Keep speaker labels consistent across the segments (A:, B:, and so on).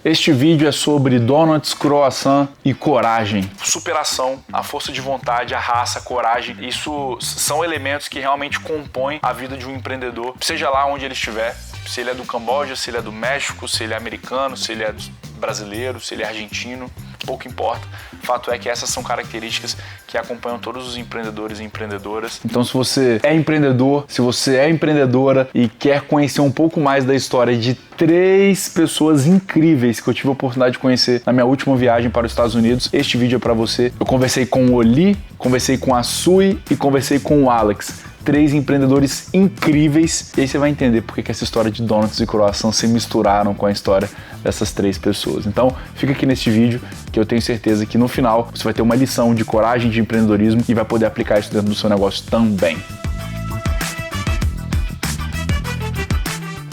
A: Este vídeo é sobre donuts, croissant e coragem. Superação, a força de vontade, a raça, a coragem. Isso são elementos que realmente compõem a vida de um empreendedor, seja lá onde ele estiver. Se ele é do Camboja, se ele é do México, se ele é americano, se ele é brasileiro, se ele é argentino, pouco importa. O fato é que essas são características que acompanham todos os empreendedores e empreendedoras. Então, se você é empreendedor, se você é empreendedora e quer conhecer um pouco mais da história de 3 pessoas incríveis que eu tive a oportunidade de conhecer na minha última viagem para os Estados Unidos, este vídeo é para você. Eu conversei com o Lee, conversei com a Sui e conversei com o Alex. 3 empreendedores incríveis, e aí você vai entender porque que essa história de donuts e croissant se misturaram com a história dessas 3 pessoas. Então, fica aqui neste vídeo que eu tenho certeza que no final você vai ter uma lição de coragem, de empreendedorismo e vai poder aplicar isso dentro do seu negócio também.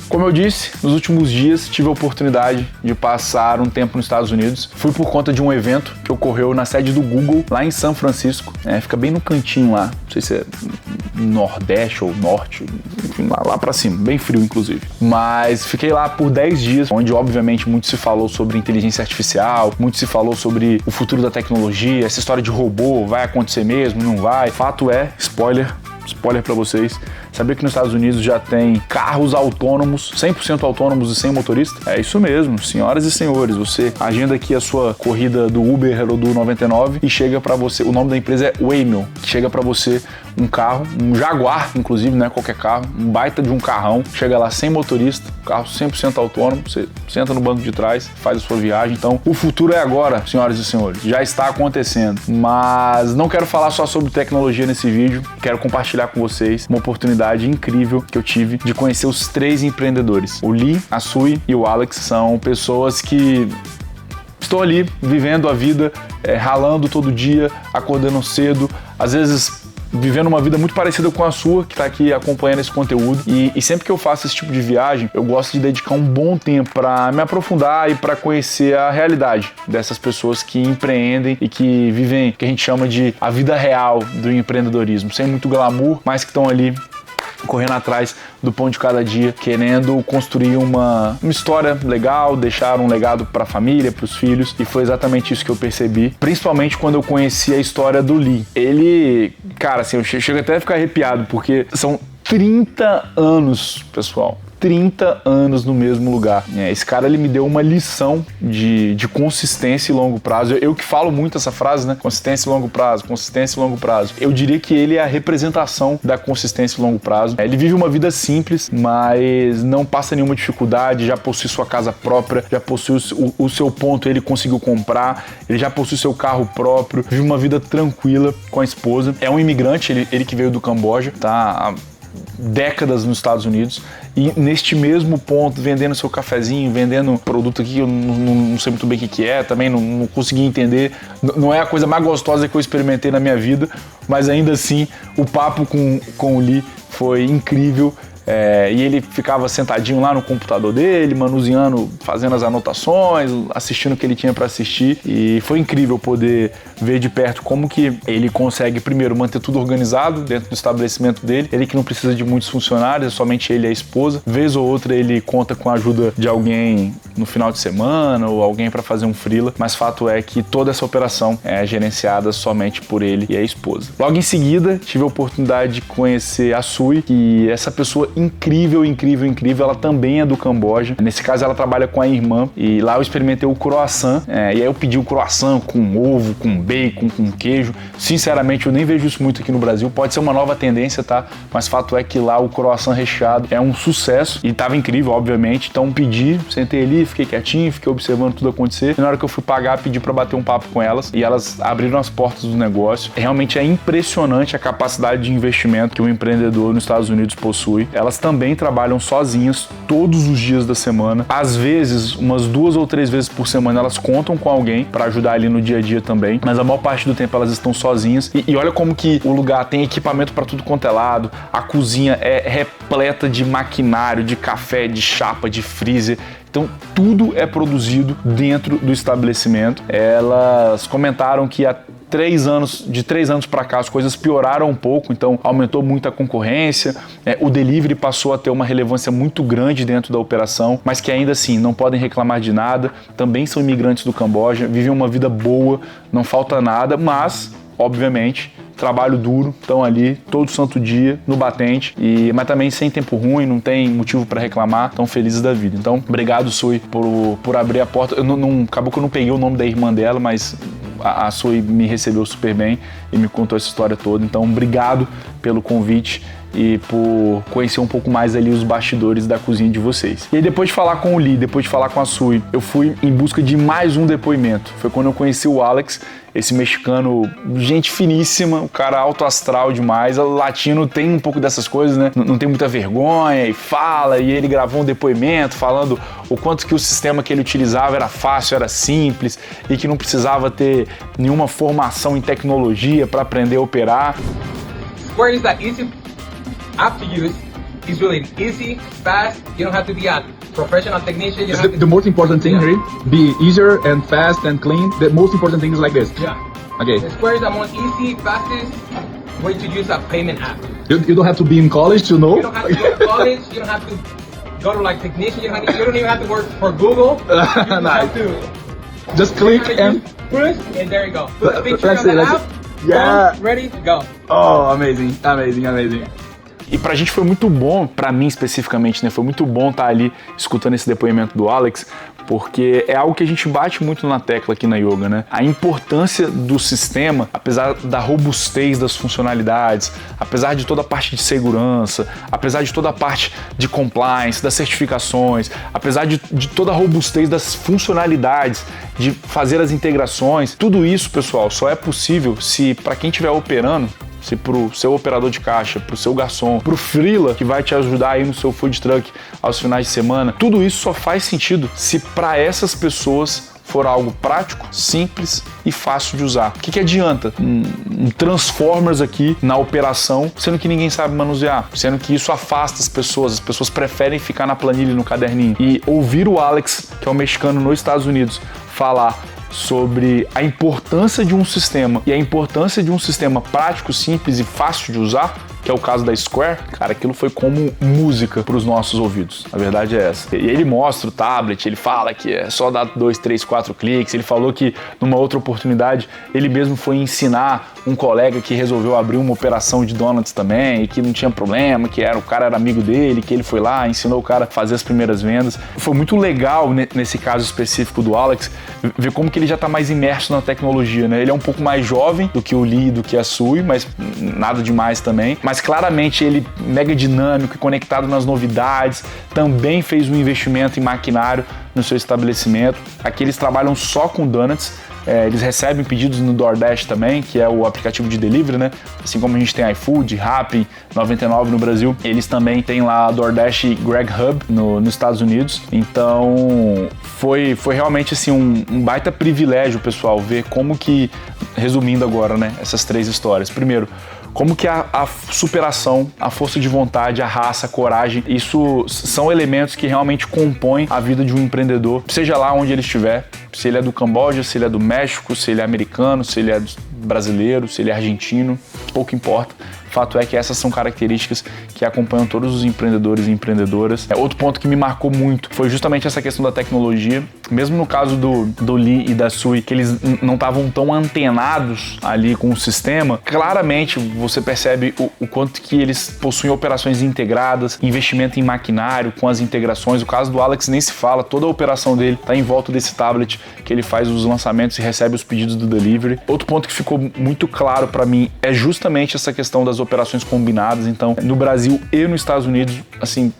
A: Como eu disse, nos últimos dias tive a oportunidade de passar um tempo nos Estados Unidos. Fui por conta de um evento que ocorreu na sede do Google, lá em São Francisco. Fica bem no cantinho lá, não sei se é Nordeste ou Norte, enfim, lá pra cima, bem frio inclusive. Mas fiquei lá por 10 dias, onde obviamente muito se falou sobre inteligência artificial, muito se falou sobre o futuro da tecnologia, essa história de robô, vai acontecer mesmo, não vai? Fato é, spoiler pra vocês, sabia que nos Estados Unidos já tem carros autônomos, 100% autônomos e sem motorista? É isso mesmo, senhoras e senhores, você agenda aqui a sua corrida do Uber ou do 99 e chega pra você, o nome da empresa é Waymo, chega pra você um carro, um Jaguar, inclusive, não é qualquer carro, um baita de um carrão, chega lá sem motorista, carro 100% autônomo, você senta no banco de trás, faz a sua viagem. Então, o futuro é agora, senhoras e senhores, já está acontecendo. Mas não quero falar só sobre tecnologia nesse vídeo, quero compartilhar com vocês uma oportunidade incrível que eu tive de conhecer os 3 empreendedores. O Lee, a Sui e o Alex são pessoas que estão ali vivendo a vida, ralando todo dia, acordando cedo, às vezes vivendo uma vida muito parecida com a sua, que está aqui acompanhando esse conteúdo. E sempre que eu faço esse tipo de viagem, eu gosto de dedicar um bom tempo para me aprofundar e para conhecer a realidade dessas pessoas que empreendem e que vivem o que a gente chama de a vida real do empreendedorismo, sem muito glamour, mas que estão ali correndo atrás do pão de cada dia, querendo construir uma história legal, deixar um legado para a família, para os filhos, e foi exatamente isso que eu percebi, principalmente quando eu conheci a história do Lee. Ele, cara, assim, eu chego até a ficar arrepiado, porque são 30 anos, pessoal. 30 anos no mesmo lugar. Esse cara, ele me deu uma lição de consistência e longo prazo. Eu que falo muito essa frase, né? Consistência e longo prazo, consistência e longo prazo. Eu diria que ele é a representação da consistência e longo prazo. Ele vive uma vida simples, mas não passa nenhuma dificuldade, já possui sua casa própria, já possui o seu ponto, ele conseguiu comprar, ele já possui seu carro próprio, vive uma vida tranquila com a esposa. É um imigrante, ele que veio do Camboja, tá há décadas nos Estados Unidos, e neste mesmo ponto, vendendo seu cafezinho, vendendo produto aqui, eu não sei muito bem o que é, também não consegui entender, não é a coisa mais gostosa que eu experimentei na minha vida, mas ainda assim, o papo com o Lee foi incrível. E ele ficava sentadinho lá no computador dele, manuseando, fazendo as anotações, assistindo o que ele tinha para assistir, e foi incrível poder ver de perto como que ele consegue, primeiro, manter tudo organizado dentro do estabelecimento dele, ele que não precisa de muitos funcionários, é somente ele e a esposa, vez ou outra ele conta com a ajuda de alguém no final de semana ou alguém para fazer um freela, mas fato é que toda essa operação é gerenciada somente por ele e a esposa. Logo em seguida, tive a oportunidade de conhecer a Sui, que essa pessoa incrível, ela também é do Camboja. Nesse caso, ela trabalha com a irmã, e lá eu experimentei o croissant, e aí eu pedi o croissant com ovo, com bacon, com queijo. Sinceramente, eu nem vejo isso muito aqui no Brasil, pode ser uma nova tendência, tá? Mas fato é que lá o croissant recheado é um sucesso, e tava incrível, obviamente, então pedi, sentei ali, fiquei quietinho, fiquei observando tudo acontecer, e na hora que eu fui pagar, pedi para bater um papo com elas, e elas abriram as portas do negócio. Realmente é impressionante a capacidade de investimento que um empreendedor nos Estados Unidos possui. Elas também trabalham sozinhas todos os dias da semana. Às vezes, umas 2 ou 3 vezes por semana, elas contam com alguém para ajudar ali no dia a dia também, mas a maior parte do tempo elas estão sozinhas. E olha como que o lugar tem equipamento para tudo quanto é lado, a cozinha é repleta de maquinário, de café, de chapa, de freezer. Então, tudo é produzido dentro do estabelecimento. Elas comentaram que de 3 anos para cá as coisas pioraram um pouco, então aumentou muito a concorrência, o delivery passou a ter uma relevância muito grande dentro da operação, mas que ainda assim não podem reclamar de nada, também são imigrantes do Camboja, vivem uma vida boa, não falta nada, mas, obviamente, trabalho duro, estão ali todo santo dia no batente, mas também sem tempo ruim, não tem motivo para reclamar, estão felizes da vida. Então, obrigado, Sui, por abrir a porta. Acabou que eu não peguei o nome da irmã dela, mas a Sui me recebeu super bem e me contou essa história toda. Então, obrigado pelo convite e por conhecer um pouco mais ali os bastidores da cozinha de vocês. E aí, depois de falar com o Lee, depois de falar com a Sui, eu fui em busca de mais um depoimento. Foi quando eu conheci o Alex, esse mexicano, gente finíssima, o cara alto astral demais. O latino tem um pouco dessas coisas, né? Não tem muita vergonha e fala, e ele gravou um depoimento falando o quanto que o sistema que ele utilizava era fácil, era simples e que não precisava ter nenhuma formação em tecnologia para aprender a operar.
B: Square is that easy app to use. It's really easy, fast. You don't have to be a professional technician. You don't have to...
C: The most important thing here, be easier and fast and clean. The most important thing is like this.
B: Yeah.
C: Okay.
B: The Square is the most easy, fastest way to use a payment app.
C: You don't have to be in college to know.
B: You don't have to go to college. You don't have to go to like technician. You don't even have to work for Google. You just have to
C: just click and
B: push, and there you go. Put a picture
C: let's
B: of the
C: see,
B: app.
C: Yeah.
B: Boom, ready, go.
C: Oh, amazing, amazing, amazing.
A: E pra gente foi muito bom, pra mim especificamente, né? Foi muito bom estar ali escutando esse depoimento do Alex, porque é algo que a gente bate muito na tecla aqui na Yoga, né? A importância do sistema, apesar da robustez das funcionalidades, apesar de toda a parte de segurança, apesar de toda a parte de compliance, das certificações, apesar de toda a robustez das funcionalidades, de fazer as integrações, tudo isso, pessoal, só é possível se, para quem estiver operando, se pro seu operador de caixa, pro seu garçom, pro freela que vai te ajudar aí no seu food truck aos finais de semana, tudo isso só faz sentido se para essas pessoas for algo prático, simples e fácil de usar. O que adianta um Transformers aqui na operação, sendo que ninguém sabe manusear, sendo que isso afasta as pessoas preferem ficar na planilha e no caderninho. E ouvir o Alex, que é um mexicano nos Estados Unidos, falar sobre a importância de um sistema e a importância de um sistema prático, simples e fácil de usar, que é o caso da Square, cara, aquilo foi como música para os nossos ouvidos. A verdade é essa. E ele mostra o tablet, ele fala que é só dar 2, 3, 4 cliques. Ele falou que numa outra oportunidade ele mesmo foi ensinar um colega que resolveu abrir uma operação de donuts também e que não tinha problema, que o cara era amigo dele, que ele foi lá, ensinou o cara a fazer as primeiras vendas. Foi muito legal nesse caso específico do Alex ver como que ele já está mais imerso na tecnologia, né? Ele é um pouco mais jovem do que o Lee, do que a Sui, mas nada demais também. Mas claramente ele, mega dinâmico e conectado nas novidades, também fez um investimento em maquinário no seu estabelecimento. Aqui eles trabalham só com donuts. Eles recebem pedidos no DoorDash também, que é o aplicativo de delivery, né? Assim como a gente tem iFood, Rappi, 99 no Brasil, eles também têm lá a DoorDash Greg Hub nos Estados Unidos. Então foi realmente assim um baita privilégio, pessoal, ver como que, resumindo agora, né, essas 3 histórias. Primeiro, como que a superação, a força de vontade, a raça, a coragem, isso são elementos que realmente compõem a vida de um empreendedor, seja lá onde ele estiver, se ele é do Camboja, se ele é do México, se ele é americano, se ele é brasileiro, se ele é argentino, pouco importa. O fato é que essas são características que acompanham todos os empreendedores e empreendedoras. Outro ponto que me marcou muito foi justamente essa questão da tecnologia. Mesmo no caso do Lee e da Sui, que eles não estavam tão antenados ali com o sistema, claramente você percebe o quanto que eles possuem operações integradas, investimento em maquinário, com as integrações. O caso do Alex nem se fala, toda a operação dele está em volta desse tablet que ele faz os lançamentos e recebe os pedidos do delivery. Outro ponto que ficou muito claro para mim é justamente essa questão das operações combinadas. Então, no Brasil e nos Estados Unidos, assim,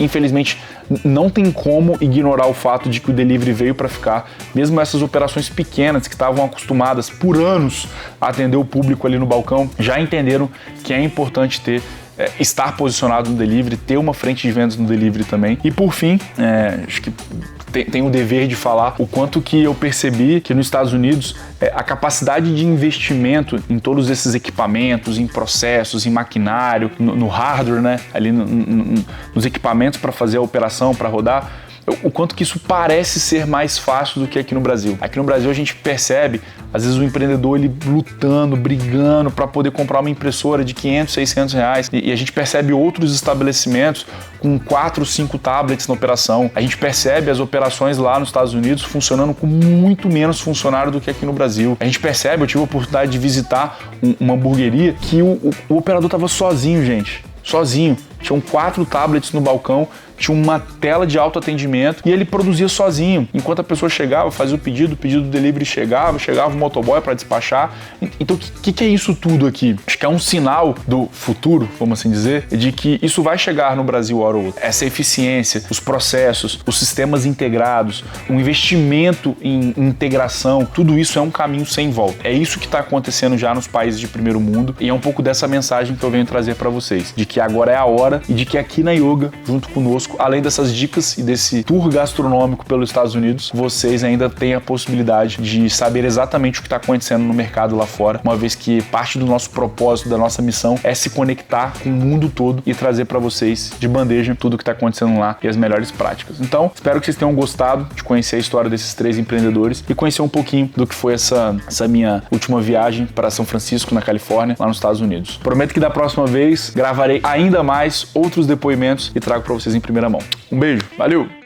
A: infelizmente não tem como ignorar o fato de que o delivery veio para ficar. Mesmo essas operações pequenas que estavam acostumadas por anos a atender o público ali no balcão, já entenderam que é importante estar posicionado no delivery, ter uma frente de vendas no delivery também. E por fim, acho que tem o dever de falar o quanto que eu percebi que nos Estados Unidos a capacidade de investimento em todos esses equipamentos, em processos, em maquinário, no hardware, né, ali nos equipamentos para fazer a operação, para rodar, o quanto que isso parece ser mais fácil do que aqui no Brasil. Aqui no Brasil a gente percebe, às vezes, o empreendedor ele lutando, brigando para poder comprar uma impressora de 500, 600 reais, e a gente percebe outros estabelecimentos com 4, 5 tablets na operação. A gente percebe as operações lá nos Estados Unidos funcionando com muito menos funcionário do que aqui no Brasil. A gente percebe, eu tive a oportunidade de visitar uma hamburgueria que o operador estava sozinho, gente. Sozinho. Tinham 4 tablets no balcão, tinha uma tela de autoatendimento e ele produzia sozinho. Enquanto a pessoa chegava, fazia o pedido do delivery chegava o motoboy para despachar. Então, o que é isso tudo aqui? Acho que é um sinal do futuro, vamos assim dizer, de que isso vai chegar no Brasil hora ou outra. Essa eficiência, os processos, os sistemas integrados, o investimento em integração, tudo isso é um caminho sem volta. É isso que está acontecendo já nos países de primeiro mundo e é um pouco dessa mensagem que eu venho trazer para vocês, de que agora é a hora e de que aqui na Yoga, junto conosco, além dessas dicas e desse tour gastronômico pelos Estados Unidos, vocês ainda têm a possibilidade de saber exatamente o que está acontecendo no mercado lá fora, uma vez que parte do nosso propósito, da nossa missão é se conectar com o mundo todo e trazer para vocês de bandeja tudo o que está acontecendo lá e as melhores práticas. Então, espero que vocês tenham gostado de conhecer a história desses 3 empreendedores e conhecer um pouquinho do que foi essa minha última viagem para São Francisco, na Califórnia, lá nos Estados Unidos. Prometo que da próxima vez gravarei ainda mais outros depoimentos e trago para vocês em primeira mão. Um beijo, valeu!